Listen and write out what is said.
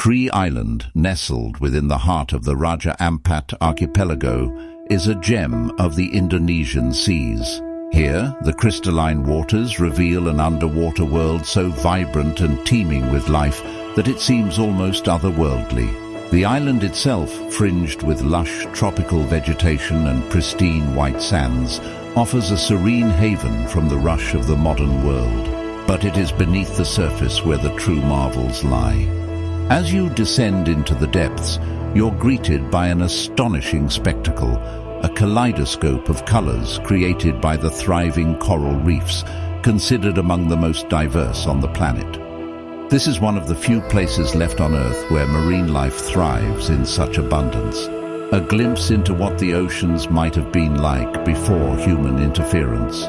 Kri Island, nestled within the heart of the Raja Ampat archipelago, is a gem of the Indonesian seas. Here, the crystalline waters reveal an underwater world so vibrant and teeming with life that it seems almost otherworldly. The island itself, fringed with lush tropical vegetation and pristine white sands, offers a serene haven from the rush of the modern world. But it is beneath the surface where the true marvels lie. As you descend into the depths, you're greeted by an astonishing spectacle, a kaleidoscope of colors created by the thriving coral reefs, considered among the most diverse on the planet. This is one of the few places left on Earth where marine life thrives in such abundance. A glimpse into what the oceans might have been like before human interference.